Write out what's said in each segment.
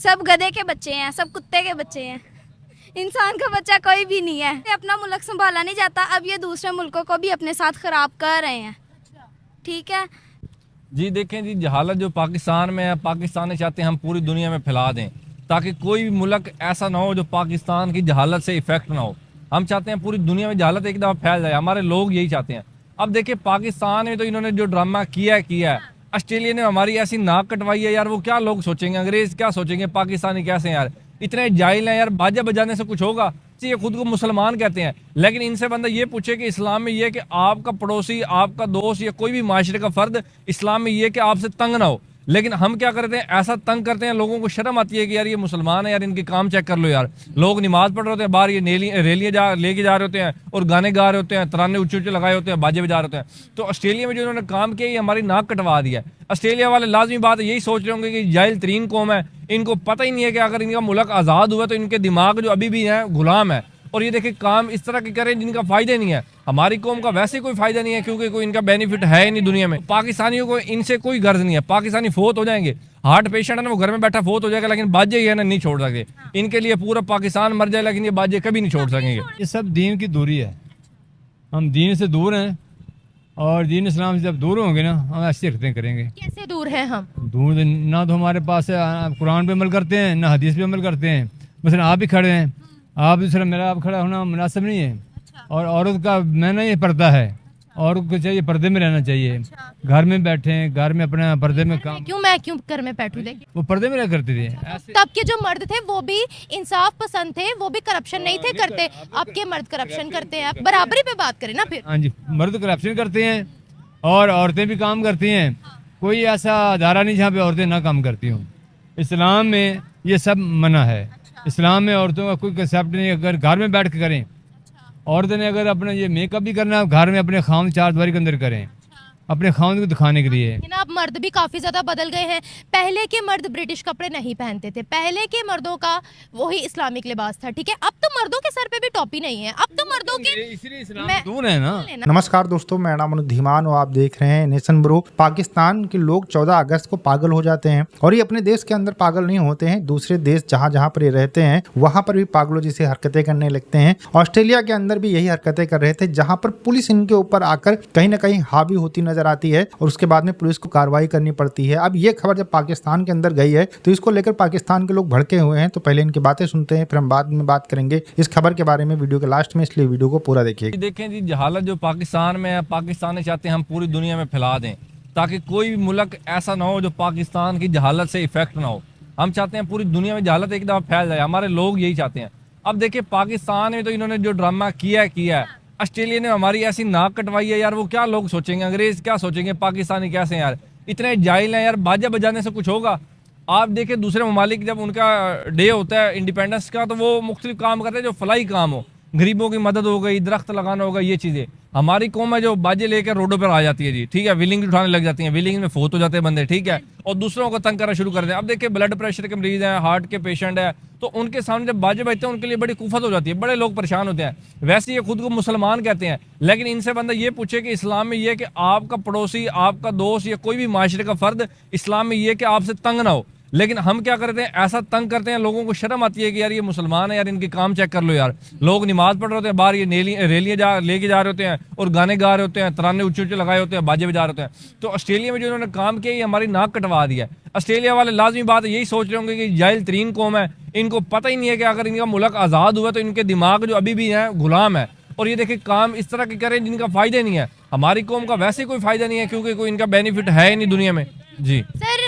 सब गधे के बच्चे हैं, सब कुत्ते के बच्चे हैं। इंसान का बच्चा कोई भी नहीं है। अपना मुल्क संभाला नहीं जाता, अब ये दूसरे मुल्कों को भी अपने साथ खराब कर रहे हैं। ठीक है जी, देखें जी, जहालत जो पाकिस्तान में है, पाकिस्तानी चाहते हैं हम पूरी दुनिया में फैला दें ताकि कोई भी मुल्क ऐसा ना हो जो पाकिस्तान की जहालत से इफेक्ट ना हो। हम चाहते हैं पूरी दुनिया में जहालत एक दफ़ा फैल जाए, हमारे लोग यही चाहते हैं। अब देखिए पाकिस्तान में तो इन्होंने जो ड्रामा किया है, ऑस्ट्रेलिया ने हमारी ऐसी नाक कटवाई है यार, वो क्या लोग सोचेंगे, अंग्रेज क्या सोचेंगे, पाकिस्तानी कैसे हैं यार, इतने जाहिल हैं यार, बाजा बजाने से कुछ होगा। ये खुद को मुसलमान कहते हैं, लेकिन इनसे बंदा ये पूछे कि इस्लाम में ये कि आपका पड़ोसी, आपका दोस्त या कोई भी माशरे का फर्द इस्लाम में ये कि आपसे तंग ना हो, लेकिन हम क्या करते हैं, ऐसा तंग करते हैं, लोगों को शर्म आती है कि यार ये मुसलमान है यार, इनके काम चेक कर लो यार। लोग नमाज पढ़ रहे होते हैं बाहर, ये रैलियाँ लेके जा रहे होते हैं और गाने गा रहे होते हैं, तराने ऊंचे ऊंचे लगाए होते हैं, बाजे बजा रहे होते हैं। तो ऑस्ट्रेलिया में जो उन्होंने काम किया, ये हमारी नाक कटवा दिया है। ऑस्ट्रेलिया वाले लाजमी बात यही सोच रहे होंगे कि जाहिल तरीन कौम है, इनको पता ही नहीं है कि अगर इनका मुल्क आज़ाद हुआ तो इनके दिमाग जो अभी भी हैं गुलाम है, और ये देखिए काम इस तरह के करें जिनका फायदा नहीं है। हमारी कौम का वैसे कोई फायदा नहीं है क्योंकि कोई इनका बेनिफिट है ही नहीं दुनिया में। पाकिस्तानियों को इनसे कोई गर्ज नहीं है, पाकिस्तानी फोत हो जाएंगे, हार्ट पेशेंट है ना, वो घर में बैठा फोत हो जाएगा, लेकिन बाजे ये ना नहीं छोड़ सकते। इनके लिए पूरा पाकिस्तान मर जाए, लेकिन ये बाजे कभी नहीं छोड़ सकेंगे। ये सब दीन की दूरी है, हम दीन से दूर हैं और दीन इस्लाम से जब दूर होंगे ना, हम ऐसी हरकतें करेंगे। कैसे दूर हैं हम? दूर ना तो हमारे पास है, कुरान पे अमल करते हैं ना हदीस पे अमल करते हैं। मसलन आप भी खड़े हैं, आप दूसरा मेरा आप खड़ा होना मुनासिब नहीं है। और औरत का मैंने ये पर्दा है, औरत को चाहिए पर्दे में रहना चाहिए। घर में बैठे हैं, घर में अपने पर्दे में काम। मैं क्यों घर में बैठूं? देखिए वो पर्दे में रह करते थे ऐसे। तब के जो मर्द थे वो भी इंसाफ पसंद थे, वो भी करप्शन नहीं थे करते। अब के मर्द करप्शन करते हैं। बराबरी पे बात करें ना फिर। हाँ जी, मर्द करप्शन करते हैं और औरतें भी काम करती हैं। कोई ऐसा अदारा नहीं जहाँ पे औरतें ना काम करती हों। इस्लाम में ये सब मना है। इस्लाम में औरतों का कोई कंसेप्ट नहीं। अगर घर में बैठ के करें, औरतें ने अगर अपना ये मेकअप भी करना है घर में अपने खाम चार दीवारी के अंदर करें, अपने खाम को दिखाने के लिए। अब मर्द भी काफी ज्यादा बदल गए हैं। पहले के मर्द ब्रिटिश कपड़े नहीं पहनते थे, पहले के मर्दों का वही इस्लामिक लिबास था। ठीक है, अब तो मर्दों के सर पे भी टोपी नहीं है, अब तो मर्दों के दूर है ना। नमस्कार दोस्तों, मेरा नाम अनुज धीमान और आप देख रहे हैं नेशन ब्रो। पाकिस्तान के लोग 14 अगस्त को पागल हो जाते हैं और ये अपने देश के अंदर पागल नहीं होते हैं, दूसरे देश जहाँ जहाँ पर ये रहते हैं वहां पर भी पागलों जैसी हरकतें करने लगते हैं। ऑस्ट्रेलिया के अंदर भी यही हरकतें कर रहे थे, जहाँ पर पुलिस इनके ऊपर आकर कहीं ना कहीं हावी होती नजर आती है और उसके बाद में पुलिस को कार्रवाई करनी पड़ती है। अब ये खबर जब पाकिस्तान के अंदर गई है तो इसको लेकर पाकिस्तान के लोग भड़के हुए हैं। तो पहले इनकी बातें सुनते हैं, फिर हम बाद में बात करेंगे इस खबर के बारे में वीडियो के लास्ट में, इसलिए वीडियो को पूरा देखिए। देखें जी, जहालत जो पाकिस्तान में है, पाकिस्तानी चाहते हैं हम पूरी दुनिया में फैला दें ताकि कोई भी मुल्क ऐसा ना हो जो पाकिस्तान की जहालत से इफेक्ट ना हो। हम चाहते हैं पूरी दुनिया में जहालत एक दफ़ा फैल जाए, हमारे लोग यही चाहते हैं। अब देखिए पाकिस्तान में तो इन्होंने जो ड्रामा किया है, ऑस्ट्रेलिया ने हमारी ऐसी नाक कटवाई है यार, वो क्या लोग सोचेंगे, अंग्रेज क्या सोचेंगे, पाकिस्तानी कैसे हैं यार, इतने जाहिल हैं यार, बाजा बजाने से कुछ होगा। आप देखिए दूसरे ममालिक जब उनका डे होता है इंडिपेंडेंस का, तो वो मुख्तलिफ काम करते हैं जो फलाई काम हो, गरीबों की मदद हो गई, दरख्त लगाना होगा, ये चीज़ें। हमारी कौम है जो बाजे लेकर रोडों पर आ जाती है जी, ठीक है, व्हीलिंग उठाने लग जाती है, व्हीलिंग में फोत हो जाते हैं बंदे, ठीक है, और दूसरों को तंग करना शुरू कर दें। अब देखिए ब्लड प्रेशर के मरीज हैं, हार्ट के पेशेंट है, तो उनके सामने जब बाजे बजते हैं उनके लिए बड़ी कुफत हो जाती है, बड़े लोग परेशान होते हैं। वैसे ये खुद को मुसलमान कहते हैं, लेकिन इनसे बंदा ये पूछे कि इस्लाम में ये कि आपका पड़ोसी, आपका दोस्त या कोई भी माशरे का फर्द इस्लाम में ये कि आपसे तंग ना हो, लेकिन हम क्या करते हैं, ऐसा तंग करते हैं, लोगों को शर्म आती है कि यार ये मुसलमान है यार, इनके काम चेक कर लो यार। लोग नमाज पढ़ रहे होते हैं बाहर, ये रैलियाँ लेके जा रहे होते हैं और गाने गा रहे होते हैं, तराने ऊंचे ऊंचे लगाए होते हैं, बाजे बजा रहे होते हैं। तो ऑस्ट्रेलिया में जो उन्होंने काम किया, ये हमारी नाक कटवा दिया है। ऑस्ट्रेलिया वाले लाजमी बात यही सोच रहे होंगे कि जाहिल तरीन कौम है, इनको पता ही नहीं है कि अगर इनका मुल्क आज़ाद हुआ तो इनके दिमाग जो अभी भी हैं गुलाम है, और ये देखिए काम इस तरह के करें जिनका फायदा नहीं है। हमारी कौम का वैसे कोई फायदा नहीं है क्योंकि कोई इनका बेनिफिट है ही नहीं दुनिया में जी। सर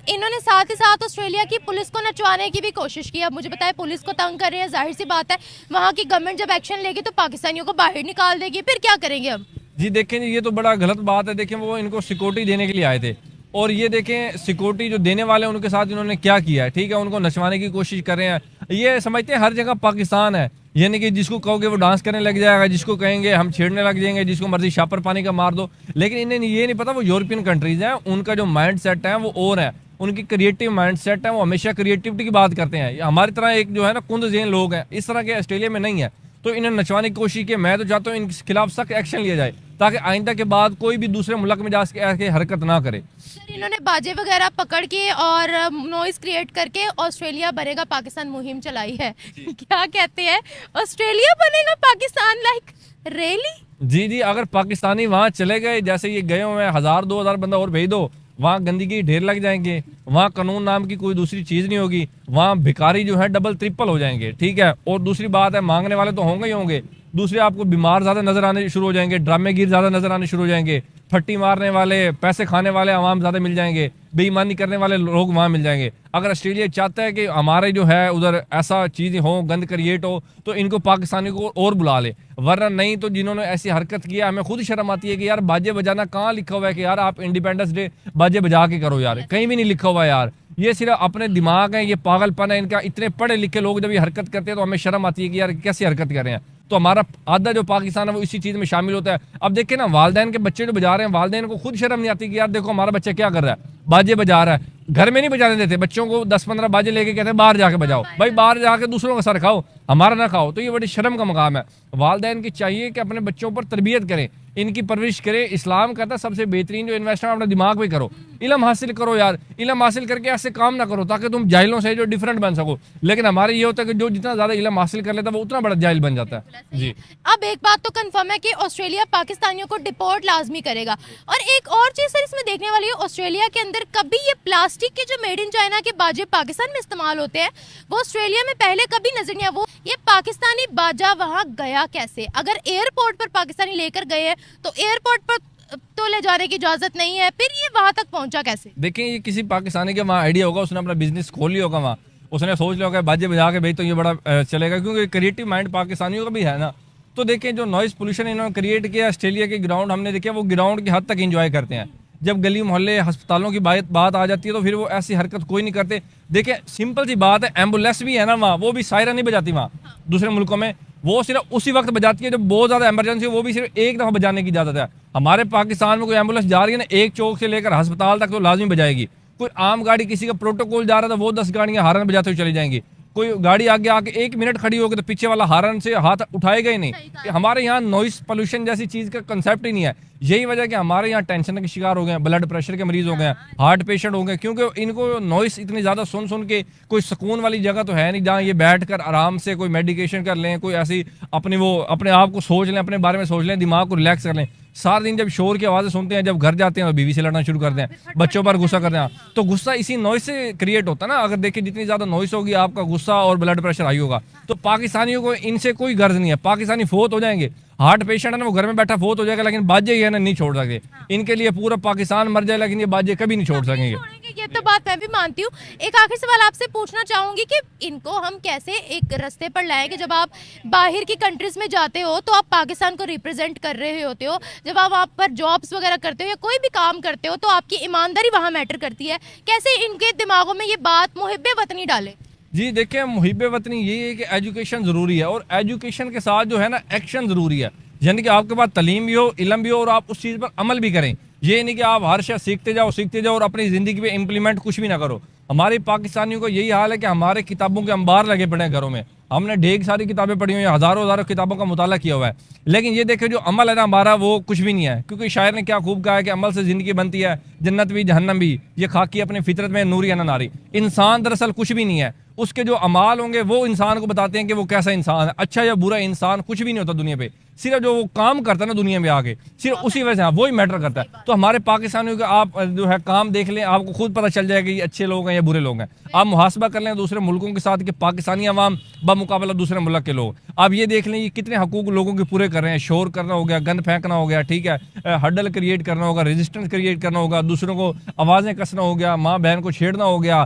इन्होंने साथ ही साथ ऑस्ट्रेलिया की पुलिस को नचवाने की भी कोशिश की। अब मुझे बताया पुलिस को तंग कर रहे हैं, जाहिर सी बात है वहाँ की गवर्नमेंट जब एक्शन लेगी तो पाकिस्तानियों को बाहर निकाल देगी, फिर क्या करेंगे अब? जी देखें जी, ये तो बड़ा गलत बात है। देखें वो इनको सिक्योरिटी देने के लिए आए थे, और ये देखें सिक्योरिटी जो देने वाले हैं उनके साथ इन्होंने क्या किया है, ठीक है, उनको नचवाने की कोशिश कर रहे हैं। ये समझते हैं हर जगह पाकिस्तान है, यानी कि जिसको कहोगे वो डांस करने लग जाएगा, जिसको कहेंगे हम छेड़ने लग जाएंगे, जिसको मर्जी शापर पानी का मार दो। लेकिन इन्हें ये नहीं पता वो यूरोपियन कंट्रीज हैं, उनका जो माइंड सेट है वो और है, उनकी क्रिएटिव माइंड सेट है, वो हमेशा क्रिएटिविटी की बात करते हैं। हमारी तरह एक जो है ना कुंद ज़हन लोग हैं, इस तरह के ऑस्ट्रेलिया में नहीं है। तो इन्हें नचवाने की कोशिश की। मैं तो चाहता हूँ इनके खिलाफ सख्त एक्शन लिया जाए ताकि आइंदा के बाद कोई भी दूसरे मुल्क में जा के हरकत ना करे। सर इन्होंने बाजे वगैरह पकड़ के और नॉइस क्रिएट करके ऑस्ट्रेलिया बनेगा पाकिस्तान मुहिम चलाई है। क्या कहते हैं, ऑस्ट्रेलिया बनेगा पाकिस्तान, लाइक रियली? जी जी, अगर पाकिस्तानी वहाँ चले गए, जैसे ये गए हुए हैं, 1000-2000 बंदा और भेज दो, वहाँ गंदगी ढेर लग जाएंगे, वहाँ कानून नाम की कोई दूसरी चीज़ नहीं होगी, वहाँ भिखारी जो है डबल ट्रिपल हो जाएंगे, ठीक है। और दूसरी बात है, मांगने वाले तो होंगे ही होंगे, दूसरे आपको बीमार ज़्यादा नजर आने शुरू हो जाएंगे, ड्रामेगीर ज़्यादा नजर आने शुरू हो जाएंगे, फट्टी मारने वाले, पैसे खाने वाले आवाम ज़्यादा मिल जाएंगे, बेईमानी करने वाले लोग वहाँ मिल जाएंगे। अगर ऑस्ट्रेलिया चाहता है कि हमारे जो है उधर ऐसा चीज़ें हो, गंद क्रिएट हो, तो इनको पाकिस्तानी को और बुला ले, वरना नहीं तो जिन्होंने ऐसी हरकत किया, हमें खुद शर्म आती है कि यार बाजे बजाना कहाँ लिखा हुआ है कि यार आप इंडिपेंडेंस डे बाजे बजा के करो, यार कहीं भी नहीं लिखा हुआ है यार। ये सिर्फ अपने दिमाग है, ये पागलपन है इनका। इतने पढ़े लिखे लोग जब ये हरकत करते हैं तो हमें शर्म आती है कि यार कैसी हरकत कर रहे हैं। तो हमारा आधा जो पाकिस्तान है वो इसी चीज़ में शामिल होता है। अब देखिए ना, वालदैन के बच्चे जो बजा रहे हैं, वालदैन को खुद शर्म नहीं आती कि यार देखो हमारा बच्चा क्या कर रहा है, बाजे बजा रहा है। घर में नहीं बजाने देते बच्चों को, 10-15 बाजे लेके कहते हैं बाहर जाके बजाओ। भाई बाहर जाके दूसरों का सर खाओ, हमारा ना खाओ। तो ये बड़ी शर्म का मकाम है। वालदैन की चाहिए कि अपने बच्चों पर तरबियत करें, इनकी परवरिश करें। इस्लाम कहता है सबसे बेहतरीन जो इन्वेस्टमेंट अपने दिमाग पे करो, इल्म हासिल करो यार। इल्म हासिल करके ऐसे काम ना करो ताकि तुम जाहिलों से जो डिफरेंट बन सको। लेकिन हमारे ये होता है कि जो जितना ज्यादा इल्म हासिल कर लेता है वो उतना बड़ा जाहिल बन जाता है। जी, अब एक बात तो कंफर्म है कि ऑस्ट्रेलिया पाकिस्तानियों को डिपोर्ट लाजमी करेगा। और एक और चीज सर इसमें देखने वाली है, ऑस्ट्रेलिया के अंदर कभी ये प्लास्टिक के जो मेड इन चाइना के बाजे पाकिस्तान में इस्तेमाल होते हैं वो ऑस्ट्रेलिया में पहले कभी नजर नहीं आया। वो ये पाकिस्तानी बाजा वहां गया कैसे? अगर एयरपोर्ट पर पाकिस्तानी लेकर गए हैं तो एयरपोर्ट पर तो ले जाने की इजाजत नहीं है, फिर ये वहां तक पहुंचा कैसे? देखिए ये किसी पाकिस्तानी के वहाँ आइडिया होगा, उसने अपना बिजनेस खोल लिया होगा वहाँ, उसने सोच लिया होगा बाजे बजा के भाई तो ये बड़ा चलेगा, क्योंकि क्रिएटिव माइंड पाकिस्तानियों का भी है ना। तो देखें जो नॉइस पोल्यूशन इन्होंने क्रिएट किया ऑस्ट्रेलिया के ग्राउंड, हमने देखा वो ग्राउंड की हद तक इंजॉय करते हैं। जब गली मोहल्ले अस्पतालों की बात आ जाती है तो फिर वो ऐसी हरकत कोई नहीं करते। देखिए सिंपल सी बात है, एम्बुलेंस भी है ना वहाँ, वो भी सायरन नहीं बजाती वहाँ दूसरे मुल्कों में, वो सिर्फ उसी वक्त बजाती है जब बहुत ज़्यादा इमरजेंसी हो, वो भी सिर्फ एक दफ़ा बजाने की इजाज़त है। हमारे पाकिस्तान में कोई एम्बुलेंस जा रही है ना, एक चौक से लेकर अस्पताल तक तो लाजमी बजाएगी। कोई आम गाड़ी किसी का प्रोटोकॉल जा रहा था, वो 10 गाड़ियाँ हारन बजाते हुए चली जाएंगी। कोई गाड़ी आगे आके 1 मिनट खड़ी होगी तो पीछे वाला हारन से हाथ उठाएगा ही नहीं। हमारे यहाँ नॉइस पोल्यूशन जैसी चीज़ का कंसेप्ट ही नहीं है। यही वजह कि हमारे यहाँ टेंशन के शिकार हो गए हैं, ब्लड प्रेशर के मरीज हो गए हैं, हार्ट पेशेंट हो गए, क्योंकि इनको नॉइस इतनी ज़्यादा सुन के कोई सुकून वाली जगह तो है नहीं जहाँ ये बैठ कर आराम से कोई मेडिकेशन कर लें, कोई ऐसी अपने आप को सोच लें, अपने बारे में सोच लें, दिमाग को रिलैक्स कर लें। सारा दिन जब शोर की आवाज़ें सुनते हैं, जब घर जाते हैं तो बीवी से लड़ना शुरू करते हैं, बच्चों पर गुस्सा करते हैं। तो गुस्सा इसी नॉइस से क्रिएट होता है ना। अगर देखिए जितनी ज़्यादा नॉइस होगी आपका गुस्सा और ब्लड प्रेशर हाई होगा। तो पाकिस्तानियों को इनसे कोई गर्ज नहीं है, पाकिस्तानी फोत हो जाएंगे। हार्ट पेशेंट है ना, वो घर में बैठा फोत हो जाएगा, लेकिन बाजे ही है ना नहीं छोड़ सकते। इनके लिए पूरा पाकिस्तान मर जाए लेकिन ये बाजे कभी नहीं छोड़ सकेंगे। ये तो बात मैं भी मानती हूँ। एक आखिरी सवाल आपसे पूछना चाहूंगी कि इनको हम कैसे एक रास्ते पर लाएं कि जब आप बाहर की कंट्रीज में जाते हो तो आप पाकिस्तान को रिप्रेजेंट कर रहे होते हो, जब आप वहाँ पर जॉब्स वगैरह करते हो या कोई भी काम करते हो तो आपकी ईमानदारी वहाँ मैटर करती है। कैसे इनके दिमागों में ये बात मुहिब्बे वतनी डाले? जी देखिए, मुहिब्बे वतनी ये है कि एजुकेशन ज़रूरी है, और एजुकेशन के साथ जो है ना एक्शन ज़रूरी है। यानी कि आपके पास तालीम भी हो, इल्म भी हो, और आप उस चीज़ पर अमल भी करें। ये नहीं कि आप हर शय सीखते जाओ और अपनी ज़िंदगी में इम्प्लीमेंट कुछ भी ना करो। हमारे पाकिस्तानियों को यही हाल है कि हमारे किताबों के अंबार लगे पड़े हैं घरों में। हमने ढेर सारी किताबें पढ़ी हुई हैं, हज़ारों किताबों का मुताला किया हुआ है, लेकिन ये देखे जो अमल है ना हमारा वो कुछ भी नहीं है। क्योंकि शायर ने क्या खूब कहा है कि अमल से ज़िंदगी बनती है, जन्नत भी जहन्नम भी, ये खाकी अपनी फितरत में नूरी है ना नारी। इंसान दरअसल कुछ भी नहीं है, उसके जो अमाल होंगे वो इंसान को बताते हैं कि वो कैसा इंसान है। अच्छा या बुरा इंसान कुछ भी नहीं होता दुनिया पे, सिर्फ जो वो काम करता है ना दुनिया में आके, सिर्फ उसी वजह से वो ही मैटर करता है। तो हमारे पाकिस्तानियों का आप जो है काम देख लें, आपको खुद पता चल जाएगा ये अच्छे लोग हैं या बुरे लोग हैं। आप मुहासबा कर लें दूसरे मुल्कों के साथ कि पाकिस्तानी अवाम बमुकाबला दूसरे मुल्क के लोग, आप ये देख लें ये कितने हकूक लोगों के पूरे कर रहे हैं। शोर करना हो गया, गंद फेंकना हो गया, ठीक है, हडल क्रिएट करना होगा, रेजिस्टेंस क्रिएट करना होगा, दूसरों को आवाज़ें कसना हो गया, माँ बहन को छेड़ना हो गया,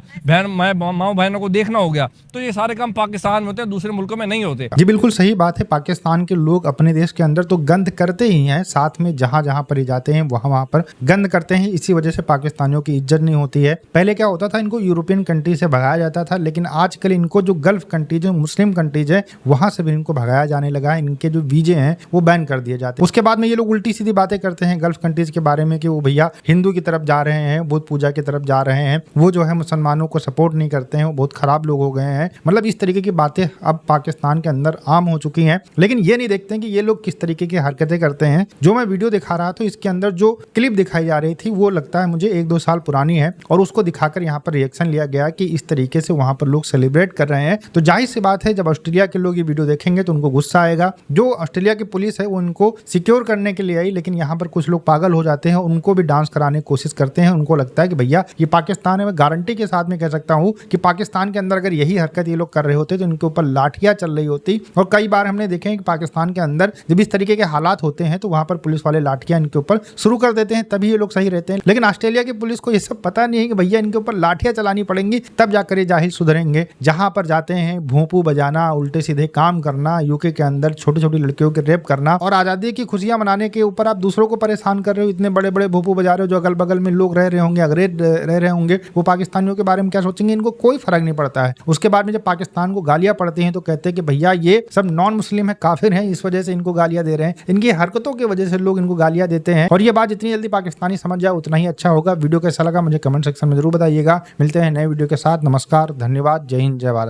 माँ बहनों को देखना हो गया। तो ये सारे काम पाकिस्तान में होते हैं, दूसरे मुल्कों में नहीं होते। जी बिल्कुल सही बात है। पाकिस्तान के लोग अपने देश के अंदर तो गंद करते ही हैं, साथ में जहाँ जहाँ पर ही जाते हैं वहाँ पर गंद करते हैं। इसी वजह से पाकिस्तानियों की इज्जत नहीं होती है। पहले क्या होता था, इनको यूरोपियन कंट्री से भगाया जाता था, लेकिन आजकल इनको जो गल्फ कंट्रीज है, मुस्लिम कंट्रीज है, वहां से भी इनको भगाया जाने लगा है। इनके जो वीजे हैं वो बैन कर दिए जाते हैं। उसके बाद में ये लोग उल्टी सीधी बातें करते हैं गल्फ कंट्रीज के बारे में कि वो भैया हिंदू की तरफ जा रहे हैं, बुद्ध पूजा की तरफ जा रहे हैं, वो जो है मुसलमानों को सपोर्ट नहीं करते हैं, वो बहुत खराब लोग हो गए हैं। मतलब इस तरीके की बातें अब पाकिस्तान के अंदर आम हो चुकी हैं। लेकिन ये नहीं देखते हैं कि ये लोग लोग किस तरीके की हरकतें करते हैं। जो मैं वीडियो दिखा रहा था इसके अंदर जो क्लिप दिखाई जा रही थी वो लगता है मुझे 1-2 साल पुरानी है और उसको दिखाकर यहाँ पर रिएक्शन लिया गया कि इस तरीके से वहां पर लोग सेलिब्रेट कर रहे हैं। तो जाहिर सी बात है जब ऑस्ट्रेलिया के लोग ये वीडियो देखेंगे तो उनको गुस्सा आएगा। जो ऑस्ट्रेलिया की पुलिस है वो उनको सिक्योर करने के लिए आई, लेकिन यहाँ पर कुछ लोग पागल हो जाते हैं, उनको भी डांस कराने की कोशिश करते हैं। उनको लगता है कि भैया ये पाकिस्तान है। मैं गारंटी के साथ में कह सकता हूँ कि पाकिस्तान के अंदर अगर यही हरकत ये लोग कर रहे होते तो इनके ऊपर लाठियां चल रही होती। और कई बार हमने देखे हैं कि पाकिस्तान के अंदर जब इस तरीके के हालात होते हैं तो वहां पर पुलिस वाले लाठियां इनके ऊपर शुरू कर देते हैं, तभी ये लोग सही रहते हैं। लेकिन ऑस्ट्रेलिया की पुलिस को ये सब पता नहीं है कि भैया इनके ऊपर लाठियां चलानी पड़ेंगी तब जाकर ये जाहिल सुधरेंगे। जहां पर जाते हैं भोंपू बजाना, उल्टे सीधे काम करना, यूके के अंदर छोटी छोटी लड़कियों के रेप करना और आजादी की खुशियां मनाने के ऊपर आप दूसरों को परेशान कर रहे हो। इतने बड़े बड़े भोंपू बजा रहे हो, जो अगल बगल में लोग रह रहे होंगे, अंग्रेज रह रहे होंगे, वो पाकिस्तानियों के बारे में क्या सोचेंगे? इनको कोई फर्क नहीं पड़ता है। उसके बाद में जब पाकिस्तान को गालियां पड़ती हैं तो कहते हैं कि भैया ये सब नॉन मुस्लिम है, काफिर हैं, इस वजह से इनको गालियां दे रहे हैं। इनकी हरकतों की वजह से लोग इनको गालियां देते हैं। और ये बात जितनी जल्दी पाकिस्तानी समझ जाए उतना ही अच्छा होगा। वीडियो कैसा लगा मुझे कमेंट सेक्शन में जरूर बताइएगा। मिलते हैं नए वीडियो के साथ। नमस्कार, धन्यवाद, जय हिंद, जय भारत।